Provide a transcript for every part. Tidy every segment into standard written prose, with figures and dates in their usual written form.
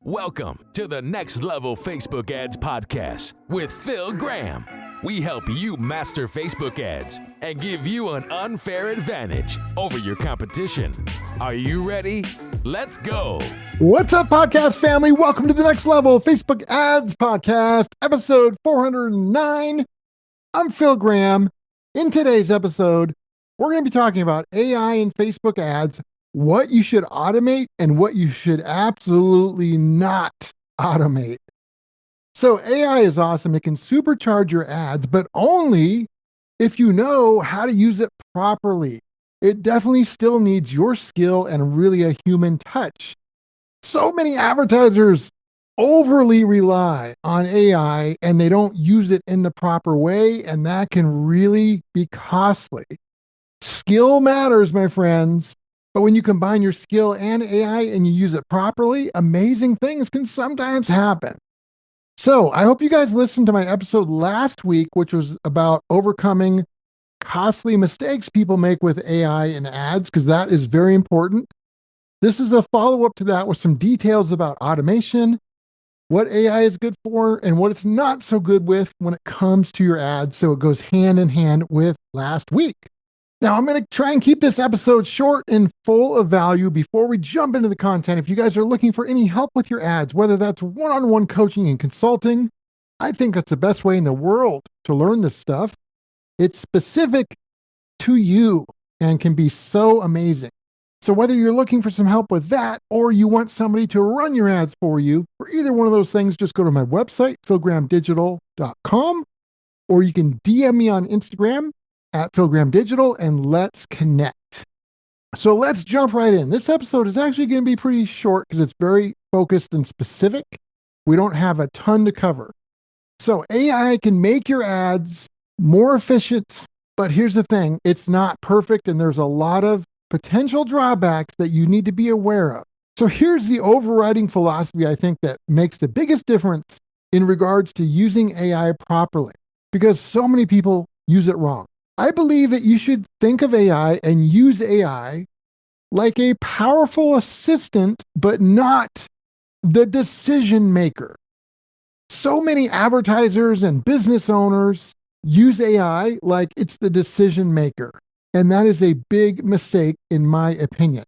Welcome to the Next Level Facebook Ads Podcast with Phil Graham. We help you master Facebook ads and give you an unfair advantage over your competition. Are you ready? Let's go. What's up, podcast family? Welcome to the Next Level Facebook Ads Podcast, episode 409. I'm Phil Graham. In today's episode, we're going to be talking about AI in Facebook ads, what you should automate and what you should absolutely not automate. So AI is awesome. It can supercharge your ads, but only if you know how to use it properly. It definitely still needs your skill and really a human touch. So many advertisers overly rely on AI and they don't use it in the proper way, and that can really be costly. Skill matters, my friends. But when you combine your skill and AI and you use it properly, amazing things can sometimes happen. So I hope you guys listened to my episode last week, which was about overcoming costly mistakes people make with AI and ads, because that is very important. This is a follow-up to that with some details about automation, what AI is good for, and what it's not so good with when it comes to your ads. So it goes hand in hand with last week. Now, I'm going to try and keep this episode short and full of value before we jump into the content. If you guys are looking for any help with your ads, whether that's one-on-one coaching and consulting, I think that's the best way in the world to learn this stuff. It's specific to you and can be so amazing. So whether you're looking for some help with that or you want somebody to run your ads for you, for either one of those things, just go to my website, philgrahamdigital.com, or you can DM me on Instagram at philgrahamdigital, and let's connect. So let's jump right in. This episode is actually going to be pretty short because it's very focused and specific. We don't have a ton to cover. So AI can make your ads more efficient, but here's the thing, it's not perfect and there's a lot of potential drawbacks that you need to be aware of. So here's the overriding philosophy I think that makes the biggest difference in regards to using AI properly, because so many people use it wrong. I believe that you should think of AI and use AI like a powerful assistant, but not the decision maker. So many advertisers and business owners use AI like it's the decision maker. And that is a big mistake, in my opinion.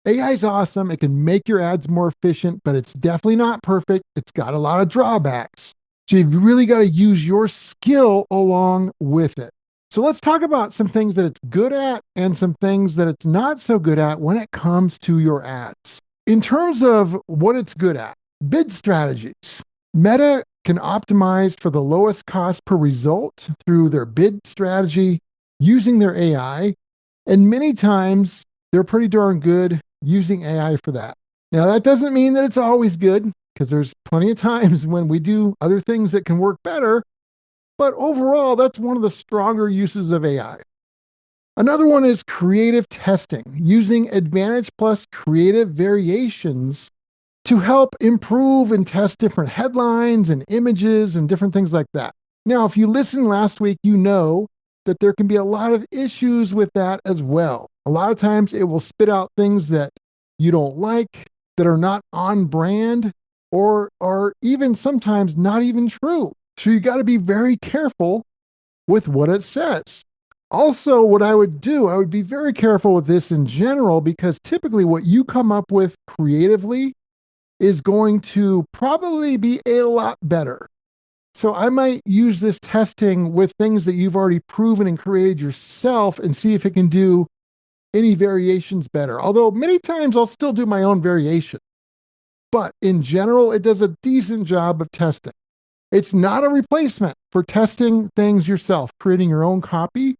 AI is awesome. It can make your ads more efficient, but it's definitely not perfect. It's got a lot of drawbacks. So you've really got to use your skill along with it. So let's talk about some things that it's good at and some things that it's not so good at when it comes to your ads. In terms of what it's good at, bid strategies. Meta can optimize for the lowest cost per result through their bid strategy using their AI, and many times they're pretty darn good using AI for that. Now, that doesn't mean that it's always good, because there's plenty of times when we do other things that can work better. But overall, that's one of the stronger uses of AI. Another one is creative testing, using Advantage Plus creative variations to help improve and test different headlines and images and different things like that. Now, if you listened last week, you know that there can be a lot of issues with that as well. A lot of times it will spit out things that you don't like, that are not on brand, or are even sometimes not even true. So you got to be very careful with what it says. Also, what I would do, I would be very careful with this in general, because typically what you come up with creatively is going to probably be a lot better. So I might use this testing with things that you've already proven and created yourself and see if it can do any variations better. Although many times I'll still do my own variation. But in general, it does a decent job of testing. It's not a replacement for testing things yourself, creating your own copy,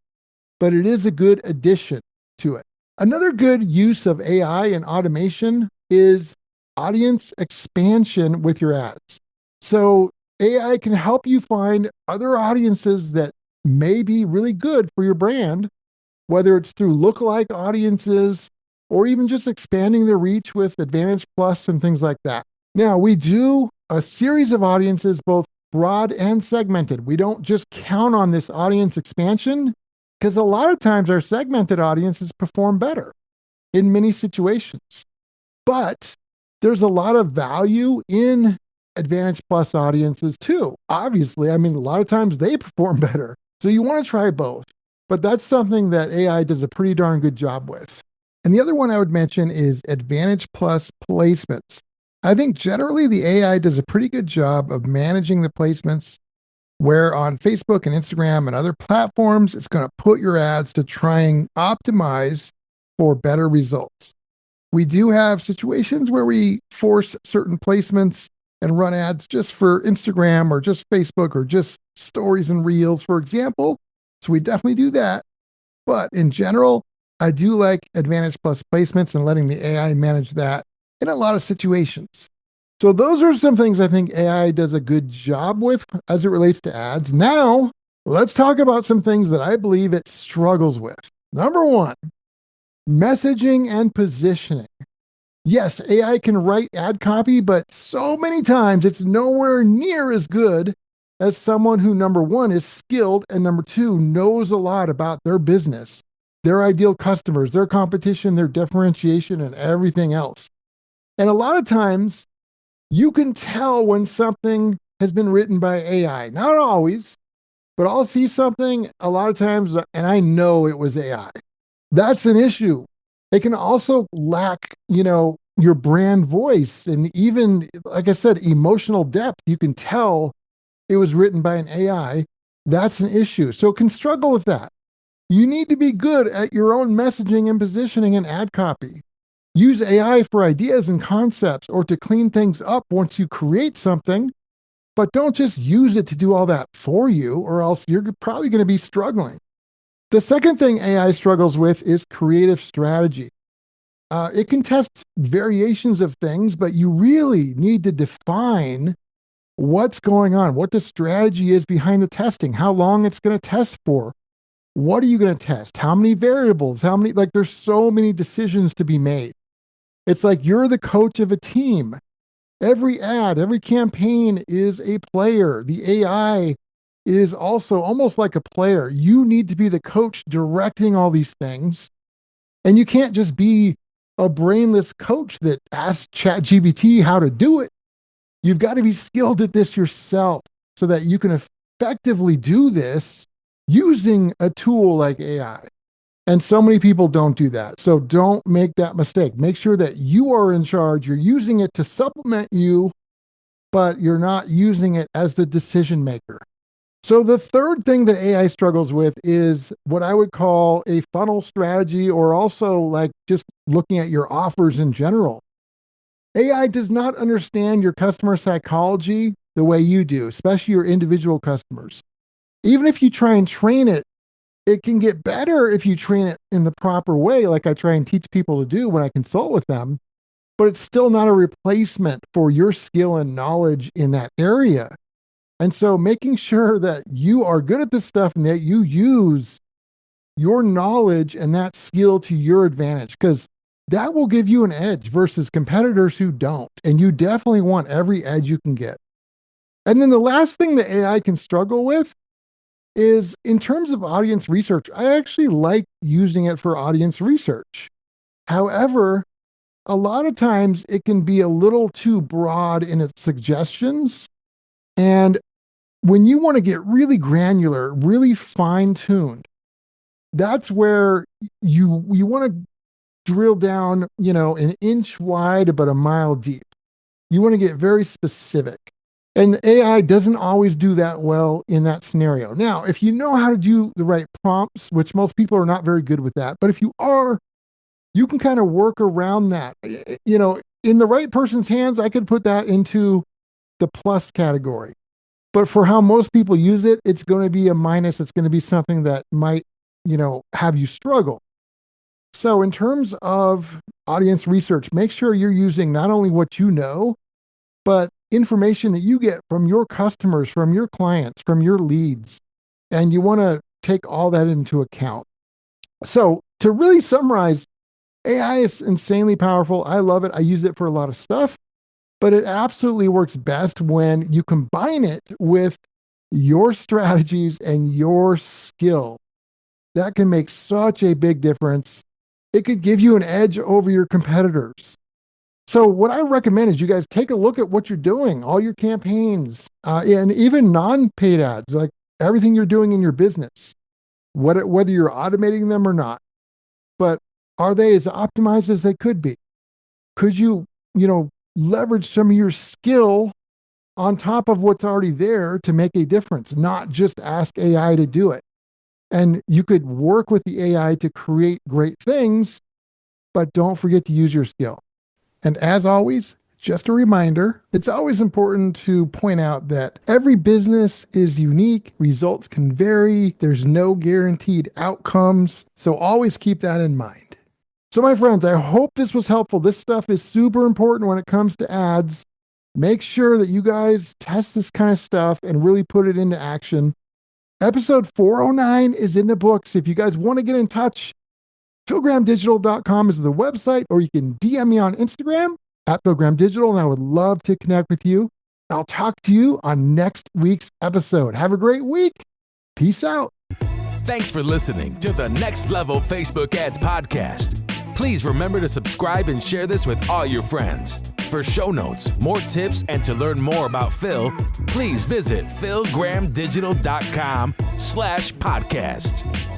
but it is a good addition to it. Another good use of AI and automation is audience expansion with your ads. So AI can help you find other audiences that may be really good for your brand, whether it's through lookalike audiences or even just expanding their reach with Advantage Plus and things like that. Now, we do a series of audiences, both broad and segmented. We don't just count on this audience expansion, because a lot of times our segmented audiences perform better in many situations. But there's a lot of value in Advantage Plus audiences too. Obviously, I mean, a lot of times they perform better. So you want to try both. But that's something that AI does a pretty darn good job with. And the other one I would mention is Advantage Plus placements. I think generally the AI does a pretty good job of managing the placements where on Facebook and Instagram and other platforms, it's going to put your ads to try and optimize for better results. We do have situations where we force certain placements and run ads just for Instagram or just Facebook or just stories and reels, for example. So we definitely do that. But in general, I do like Advantage Plus placements and letting the AI manage that in a lot of situations. So those are some things I think AI does a good job with as it relates to ads. Now, let's talk about some things that I believe it struggles with. Number one, messaging and positioning. Yes, AI can write ad copy, but so many times it's nowhere near as good as someone who, number one, is skilled, and number two, knows a lot about their business, their ideal customers, their competition, their differentiation, and everything else. And a lot of times you can tell when something has been written by AI. Not always, but I'll see something a lot of times and I know it was AI. That's an issue. It can also lack, your brand voice and even, like I said, emotional depth. You can tell it was written by an AI. That's an issue. So it can struggle with that. You need to be good at your own messaging and positioning and ad copy. Use AI for ideas and concepts or to clean things up once you create something, but don't just use it to do all that for you, or else you're probably going to be struggling. The second thing AI struggles with is creative strategy. It can test variations of things, but you really need to define what's going on, what the strategy is behind the testing, how long it's going to test for. What are you going to test? How many variables? How many, like, there's so many decisions to be made. It's like you're the coach of a team. Every ad, every campaign is a player. The AI is also almost like a player. You need to be the coach directing all these things. And you can't just be a brainless coach that asks ChatGPT how to do it. You've got to be skilled at this yourself so that you can effectively do this using a tool like AI. And so many people don't do that. So don't make that mistake. Make sure that you are in charge. You're using it to supplement you, but you're not using it as the decision maker. So the third thing that AI struggles with is what I would call a funnel strategy, or also like just looking at your offers in general. AI does not understand your customer psychology the way you do, especially your individual customers. Even if you try and train it, it can get better if you train it in the proper way, like I try and teach people to do when I consult with them, but it's still not a replacement for your skill and knowledge in that area. And so making sure that you are good at this stuff and that you use your knowledge and that skill to your advantage, because that will give you an edge versus competitors who don't. And you definitely want every edge you can get. And then the last thing that AI can struggle with is in terms of audience research. I actually like using it for audience research. However, a lot of times it can be a little too broad in its suggestions. And when you want to get really granular, really fine tuned, that's where you want to drill down, an inch wide, but a mile deep. You want to get very specific. And AI doesn't always do that well in that scenario. Now, if you know how to do the right prompts, which most people are not very good with that, but if you are, you can kind of work around that. In the right person's hands, I could put that into the plus category. But for how most people use it, it's going to be a minus. It's going to be something that might, have you struggle. So in terms of audience research, make sure you're using not only what you know, but information that you get from your customers, from your clients, from your leads. And you want to take all that into account. So to really summarize, AI is insanely powerful. I love it. I use it for a lot of stuff, but it absolutely works best when you combine it with your strategies and your skill. That can make such a big difference. It could give you an edge over your competitors. So what I recommend is you guys take a look at what you're doing, all your campaigns, and even non-paid ads, like everything you're doing in your business, whether you're automating them or not. But are they as optimized as they could be? Could you, leverage some of your skill on top of what's already there to make a difference, not just ask AI to do it? And you could work with the AI to create great things, but don't forget to use your skill. And as always, just a reminder, it's always important to point out that every business is unique. Results can vary. There's no guaranteed outcomes. So always keep that in mind. So my friends, I hope this was helpful. This stuff is super important when it comes to ads. Make sure that you guys test this kind of stuff and really put it into action. Episode 409 is in the books. If you guys want to get in touch, philgrahamdigital.com is the website, or you can DM me on Instagram at philgrahamdigital, and I would love to connect with you. I'll talk to you on next week's episode. Have a great week. Peace out. Thanks for listening to the Next Level Facebook Ads Podcast. Please remember to subscribe and share this with all your friends. For show notes, more tips, and to learn more about Phil, please visit philgrahamdigital.com/podcast.